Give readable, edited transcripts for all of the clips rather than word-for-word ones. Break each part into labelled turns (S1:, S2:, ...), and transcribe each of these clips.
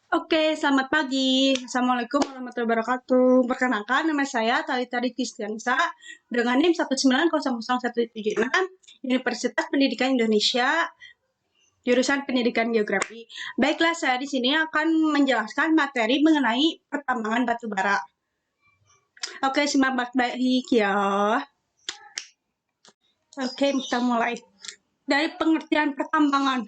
S1: Oke, selamat pagi. Assalamualaikum warahmatullahi wabarakatuh. Perkenalkan, nama saya Talita Kristiansa dengan NIM 1900176, Universitas Pendidikan Indonesia, jurusan Pendidikan Geografi. Baiklah, saya di sini akan menjelaskan materi mengenai pertambangan batu bara. Oke, simak baik-baik ya. Oke, kita mulai. Dari pengertian pertambangan.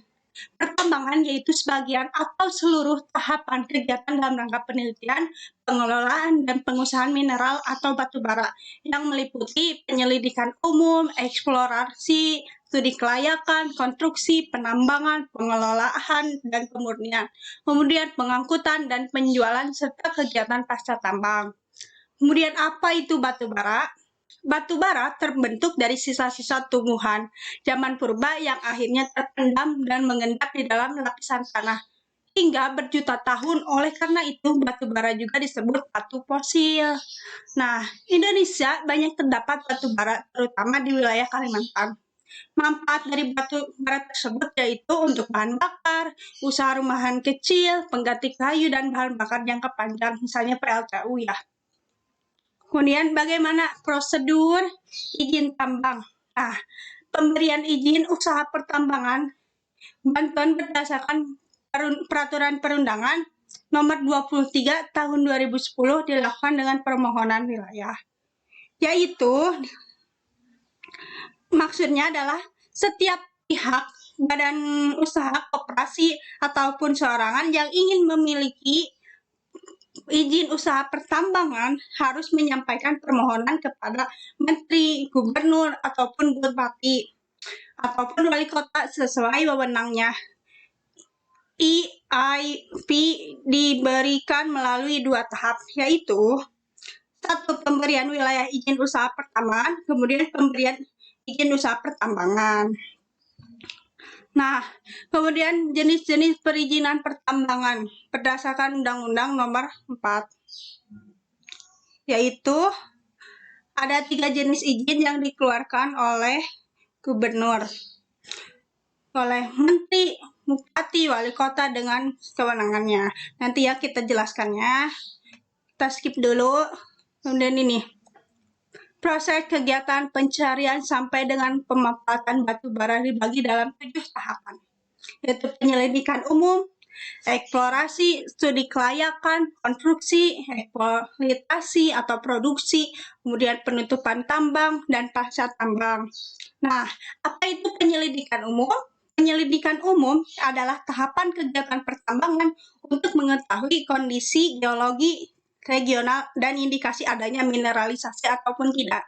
S1: Pertambangan yaitu sebagian atau seluruh tahapan kegiatan dalam rangka penelitian, pengelolaan, dan pengusahaan mineral atau batu bara yang meliputi penyelidikan umum, eksplorasi, studi kelayakan, konstruksi, penambangan, pengelolaan, dan pemurnian. Kemudian pengangkutan dan penjualan serta kegiatan pasca tambang. Kemudian apa itu batu bara? Batu bara terbentuk dari sisa-sisa tumbuhan zaman purba yang akhirnya terpendam dan mengendap di dalam lapisan tanah hingga berjuta tahun. Oleh karena itu, batu bara juga disebut batu fosil. Nah, Indonesia banyak terdapat batu bara, terutama di wilayah Kalimantan. Manfaat dari batu bara tersebut yaitu untuk bahan bakar, usaha rumahan kecil, pengganti kayu, dan bahan bakar jangka panjang, misalnya PLTU ya. Kemudian bagaimana prosedur izin tambang? Nah, pemberian izin usaha pertambangan bantuan berdasarkan peraturan perundangan nomor 23 tahun 2010 dilakukan dengan permohonan wilayah. Yaitu maksudnya adalah setiap pihak badan usaha, koperasi ataupun seorangan yang ingin memiliki izin usaha pertambangan harus menyampaikan permohonan kepada menteri, gubernur, ataupun bupati, ataupun wali kota sesuai wewenangnya. EIP diberikan melalui 2 tahap, yaitu 1. Pemberian wilayah izin usaha pertambangan, kemudian pemberian izin usaha pertambangan. Nah, kemudian jenis-jenis perizinan pertambangan berdasarkan Undang-Undang Nomor 4, yaitu ada 3 jenis izin yang dikeluarkan oleh gubernur, oleh menteri, bupati, wali kota dengan kewenangannya. Nanti ya kita jelaskannya. Kita skip dulu. Kemudian ini, proses kegiatan pencarian sampai dengan pemanfaatan batu bara dibagi dalam 7 tahapan, yaitu penyelidikan umum, eksplorasi, studi kelayakan, konstruksi, eksploitasi atau produksi, kemudian penutupan tambang, dan pasca tambang. Nah, apa itu penyelidikan umum? Penyelidikan umum adalah tahapan kegiatan pertambangan untuk mengetahui kondisi geologi regional dan indikasi adanya mineralisasi ataupun tidak.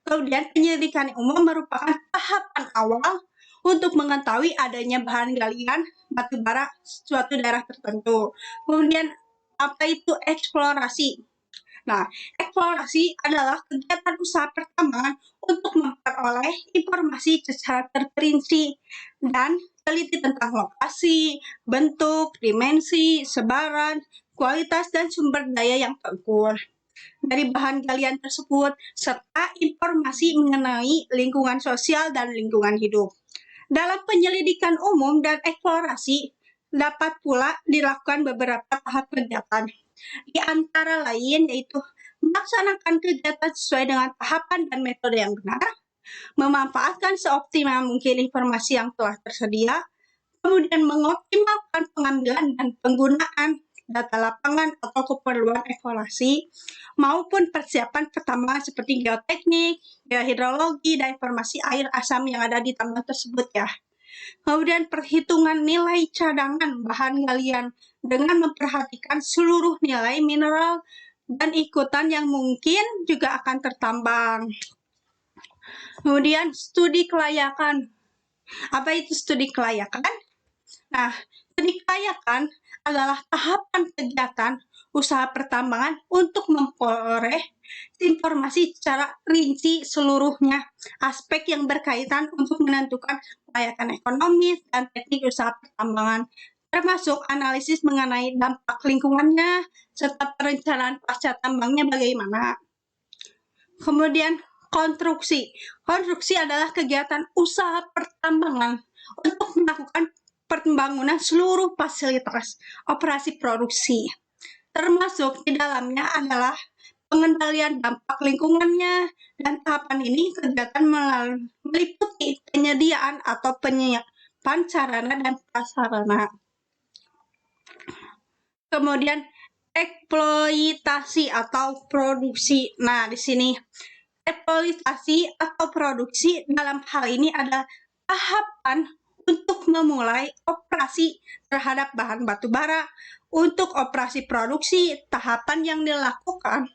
S1: Kemudian penyelidikan umum merupakan tahapan awal untuk mengetahui adanya bahan galian batu bara suatu daerah tertentu. Kemudian apa itu eksplorasi? Nah, eksplorasi adalah kegiatan usaha pertambangan untuk memperoleh informasi secara terperinci dan teliti tentang lokasi, bentuk, dimensi, sebaran, kualitas, dan sumber daya yang terukur dari bahan galian tersebut, serta informasi mengenai lingkungan sosial dan lingkungan hidup. Dalam penyelidikan umum dan eksplorasi, dapat pula dilakukan beberapa tahap kegiatan. Di antara lain yaitu melaksanakan kegiatan sesuai dengan tahapan dan metode yang benar, memanfaatkan seoptimal mungkin informasi yang telah tersedia, kemudian mengoptimalkan pengambilan dan penggunaan data lapangan atau keperluan evaluasi, maupun persiapan pertambangan seperti geoteknik, geohidrologi, dan informasi air asam yang ada di tambang tersebut ya. Kemudian perhitungan nilai cadangan bahan galian dengan memperhatikan seluruh nilai mineral dan ikutan yang mungkin juga akan tertambang. Kemudian studi kelayakan. Apa itu studi kelayakan? Nah, studi kelayakan adalah tahapan kegiatan usaha pertambangan untuk memperoleh informasi secara rinci seluruhnya aspek yang berkaitan untuk menentukan kelayakan ekonomis dan teknik usaha pertambangan, termasuk analisis mengenai dampak lingkungannya serta perencanaan pasca tambangnya bagaimana. Kemudian konstruksi. Konstruksi adalah kegiatan usaha pertambangan untuk melakukan pembangunan seluruh fasilitas operasi produksi. Termasuk di dalamnya adalah pengendalian dampak lingkungannya, dan tahapan ini kegiatan meliputi penyediaan atau penyiapan sarana dan prasarana. Kemudian eksploitasi atau produksi. Nah, di sini eksploitasi atau produksi dalam hal ini adalah tahapan untuk memulai operasi terhadap bahan batu bara. Untuk operasi produksi, tahapan yang dilakukan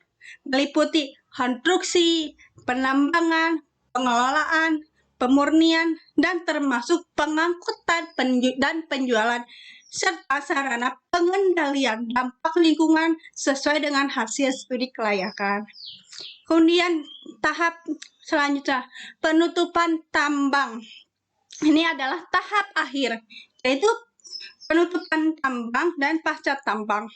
S1: meliputi konstruksi, penambangan, pengelolaan, pemurnian, dan termasuk pengangkutan dan penjualan serta sarana pengendalian dampak lingkungan sesuai dengan hasil studi kelayakan. Kemudian tahap selanjutnya, penutupan tambang. Ini adalah tahap akhir, yaitu penutupan tambang dan pasca tambang.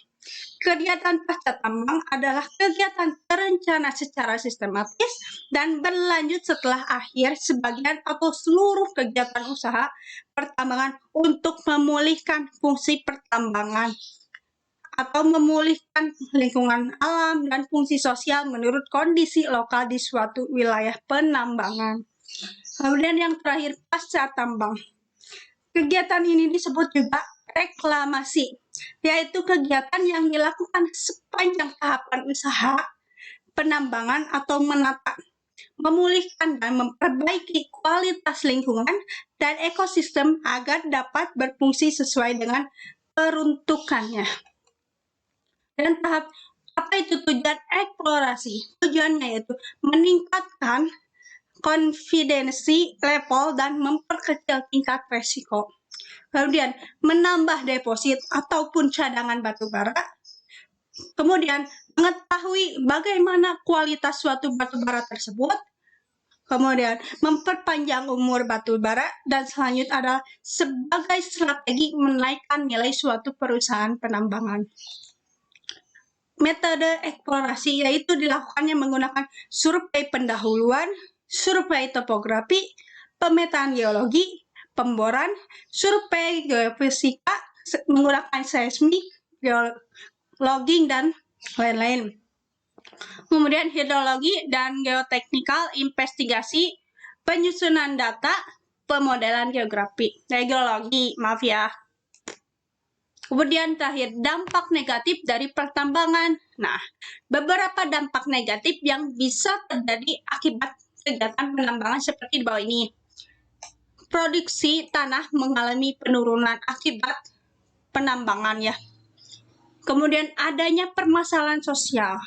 S1: Kegiatan pasca tambang adalah kegiatan terencana secara sistematis dan berlanjut setelah akhir sebagian atau seluruh kegiatan usaha pertambangan untuk memulihkan fungsi pertambangan atau memulihkan lingkungan alam dan fungsi sosial menurut kondisi lokal di suatu wilayah penambangan. Kemudian yang terakhir, pasca tambang. Kegiatan ini disebut juga reklamasi, yaitu kegiatan yang dilakukan sepanjang tahapan usaha penambangan atau menata, memulihkan dan memperbaiki kualitas lingkungan dan ekosistem agar dapat berfungsi sesuai dengan peruntukannya. Dan tahap apa itu tujuan eksplorasi? Tujuannya yaitu meningkatkan konfidensi level dan memperkecil tingkat resiko. Kemudian menambah deposit ataupun cadangan batu bara. Kemudian mengetahui bagaimana kualitas suatu batu bara tersebut. Kemudian memperpanjang umur batu bara, dan selanjutnya adalah sebagai strategi menaikkan nilai suatu perusahaan penambangan. Metode eksplorasi yaitu dilakukannya menggunakan survei pendahuluan, survei topografi, pemetaan geologi, pemboran, survei geofisika menggunakan seismik, logging, dan lain-lain. Kemudian hidrologi dan geoteknikal, investigasi, penyusunan data, pemodelan geologi, maaf ya. Kemudian terakhir, dampak negatif dari pertambangan. Nah, beberapa dampak negatif yang bisa terjadi akibat kegiatan penambangan seperti di bawah ini. Produksi tanah mengalami penurunan akibat penambangan ya. Kemudian adanya permasalahan sosial,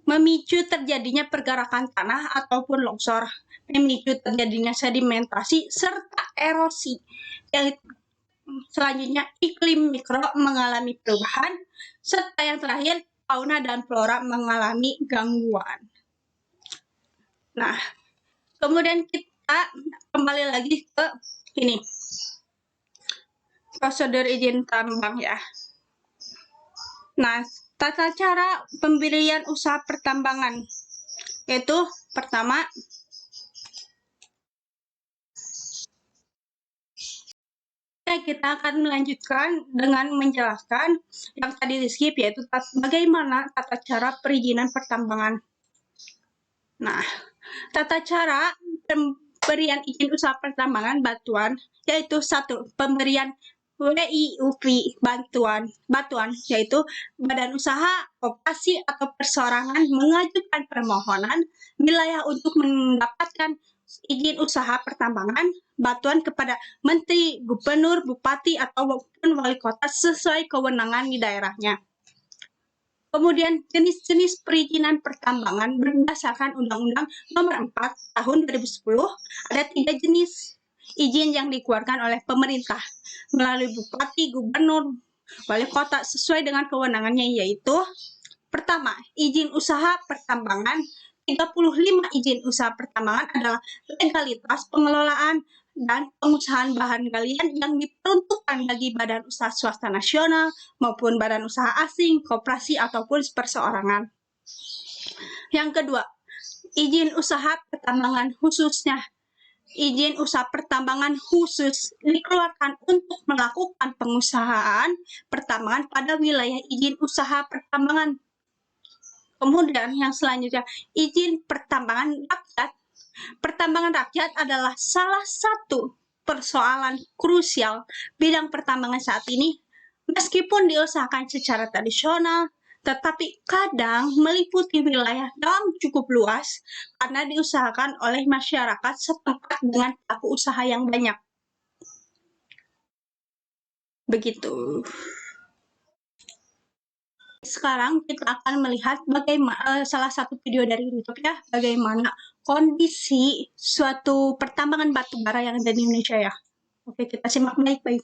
S1: memicu terjadinya pergerakan tanah ataupun longsor, memicu terjadinya sedimentasi serta erosi. Selanjutnya, iklim mikro mengalami perubahan, serta yang terakhir, fauna dan flora mengalami gangguan. Nah, kemudian kita kembali lagi ke ini, prosedur izin tambang ya. Nah, tata cara pemberian usaha pertambangan, yaitu pertama, kita akan melanjutkan dengan menjelaskan yang tadi di skip, yaitu bagaimana tata cara perizinan pertambangan. Nah, tata cara pemberian izin usaha pertambangan batuan, yaitu satu, pemberian WIUP batuan, yaitu badan usaha, koperasi, atau perseorangan mengajukan permohonan wilayah untuk mendapatkan izin usaha pertambangan batuan kepada menteri, gubernur, bupati, ataupun wali kota sesuai kewenangan di daerahnya. Kemudian jenis-jenis perizinan pertambangan berdasarkan Undang-Undang Nomor 4 Tahun 2010 ada 3 jenis izin yang dikeluarkan oleh pemerintah melalui bupati, gubernur, wali kota sesuai dengan kewenangannya, yaitu pertama, izin usaha pertambangan. 35 izin usaha pertambangan adalah legalitas pengelolaan dan pengusahaan bahan galian yang diperuntukkan bagi badan usaha swasta nasional maupun badan usaha asing, koperasi, ataupun perseorangan. Yang kedua, izin usaha pertambangan khususnya izin usaha pertambangan khusus dikeluarkan untuk melakukan pengusahaan pertambangan pada wilayah izin usaha pertambangan. Kemudian yang selanjutnya, izin pertambangan rakyat. Pertambangan rakyat adalah salah satu persoalan krusial bidang pertambangan saat ini. Meskipun diusahakan secara tradisional, tetapi kadang meliputi wilayah dalam cukup luas karena diusahakan oleh masyarakat setempat dengan pelaku usaha yang banyak. Begitu. Sekarang kita akan melihat bagaimana salah satu video dari YouTube ya, bagaimana kondisi suatu pertambangan batu bara yang ada di Indonesia ya. Oke, kita simak baik-baik.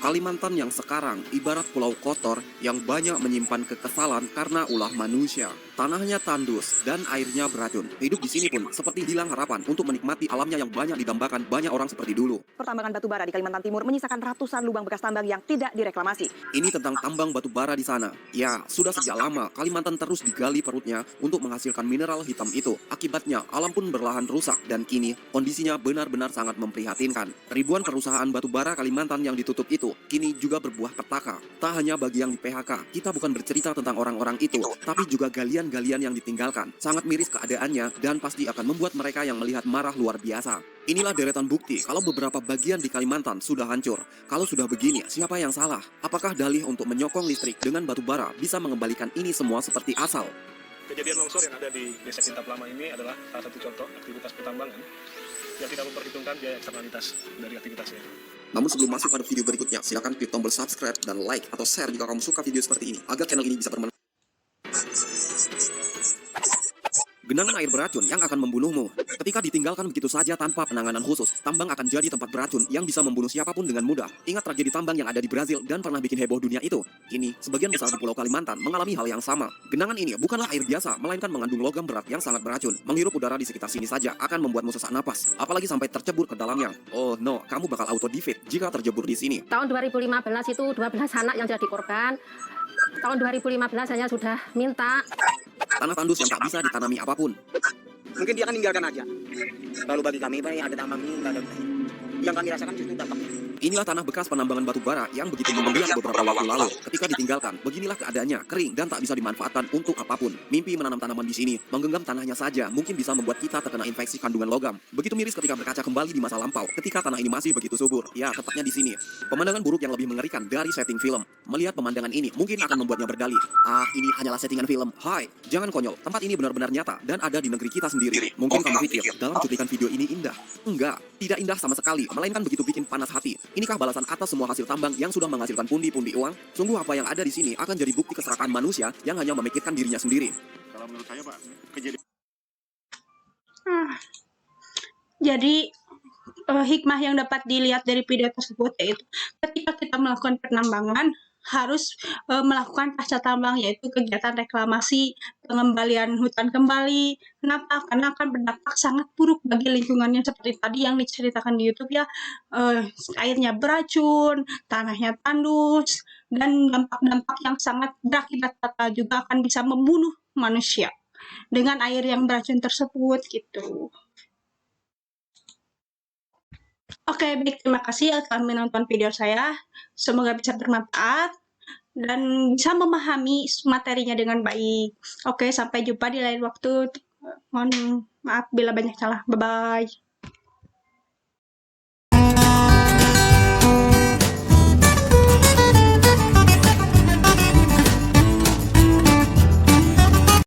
S2: Kalimantan yang sekarang ibarat pulau kotor yang banyak menyimpan kekesalan karena ulah manusia. Tanahnya tandus dan airnya beracun. Hidup di sini pun seperti hilang harapan untuk menikmati alamnya yang banyak didambakan banyak orang seperti dulu.
S3: Pertambangan batu bara di Kalimantan Timur menyisakan ratusan lubang bekas tambang yang tidak direklamasi.
S2: Ini tentang tambang batu bara di sana. Ya, sudah sejak lama Kalimantan terus digali perutnya untuk menghasilkan mineral hitam itu. Akibatnya, alam pun berlahan rusak dan kini kondisinya benar-benar sangat memprihatinkan. Ribuan perusahaan batu bara Kalimantan yang ditutup itu kini juga berbuah petaka. Tak hanya bagi yang di PHK, kita bukan bercerita tentang orang-orang itu, tapi juga galian-galian yang ditinggalkan. Sangat miris keadaannya dan pasti akan membuat mereka yang melihat marah luar biasa. Inilah deretan bukti kalau beberapa bagian di Kalimantan sudah hancur. Kalau sudah begini, siapa yang salah? Apakah dalih untuk menyokong listrik dengan batu bara bisa mengembalikan ini semua seperti asal?
S4: Kejadian longsor yang ada di Desa Kintap Lama ini adalah salah satu contoh aktivitas pertambangan yang tidak memperhitungkan biaya eksternalitas dari aktivitasnya.
S2: Namun sebelum masuk pada video berikutnya, silakan klik tombol subscribe dan like atau share jika kamu suka video seperti ini, agar channel ini bisa bermanfaat. Genangan air beracun yang akan membunuhmu. Ketika ditinggalkan begitu saja tanpa penanganan khusus, tambang akan jadi tempat beracun yang bisa membunuh siapapun dengan mudah. Ingat tragedi tambang yang ada di Brazil dan pernah bikin heboh dunia itu. Kini, sebagian besar di Pulau Kalimantan mengalami hal yang sama. Genangan ini bukanlah air biasa, melainkan mengandung logam berat yang sangat beracun. Menghirup udara di sekitar sini saja akan membuatmu sesak napas, apalagi sampai tercebur ke dalamnya. Oh no, kamu bakal auto defeat jika terjebur di sini.
S5: Tahun 2015 itu 12 anak yang jadi korban. Tahun 2015 saya sudah minta.
S2: Tanah tandus yang tak bisa ditanami apapun.
S6: Mungkin dia akan tinggalkan aja. Lalu bagi kami, Pak, yang ada tambang ini, nggak ada yang kami rasakan justru dampaknya.
S2: Inilah tanah bekas penambangan batu bara yang begitu membelia beberapa waktu lalu. Ketika ditinggalkan, beginilah keadaannya, kering dan tak bisa dimanfaatkan untuk apapun. Mimpi menanam tanaman di sini, menggenggam tanahnya saja mungkin bisa membuat kita terkena infeksi kandungan logam. Begitu miris ketika berkaca kembali di masa lampau, ketika tanah ini masih begitu subur. Ya, tepatnya di sini. Pemandangan buruk yang lebih mengerikan dari setting film. Melihat pemandangan ini mungkin akan membuatnya berdalih. Ah, ini hanyalah settingan film. Hai, jangan konyol. Tempat ini benar-benar nyata dan ada di negeri kita sendiri. Mungkin kamu pikir dalam cuplikan video ini indah. Enggak, tidak indah sama sekali, melainkan begitu bikin panas hati. Inikah balasan atas semua hasil tambang yang sudah menghasilkan pundi-pundi uang? Sungguh apa yang ada di sini akan jadi bukti keserakahan manusia yang hanya memikirkan dirinya sendiri.
S4: Kalau menurut saya, Pak, kejadian
S1: Jadi hikmah yang dapat dilihat dari video tersebut yaitu ketika kita melakukan penambangan harus melakukan pasca tambang, yaitu kegiatan reklamasi, pengembalian hutan kembali. Kenapa? Karena akan berdampak sangat buruk bagi lingkungannya seperti tadi yang diceritakan di YouTube ya, airnya beracun, tanahnya tandus, dan dampak-dampak yang sangat berakibat fatal juga akan bisa membunuh manusia dengan air yang beracun tersebut gitu. Oke, baik, terima kasih ya telah menonton video saya. Semoga bisa bermanfaat dan bisa memahami materinya dengan baik. Oke, sampai jumpa di lain waktu. Mohon maaf bila banyak salah. Bye-bye.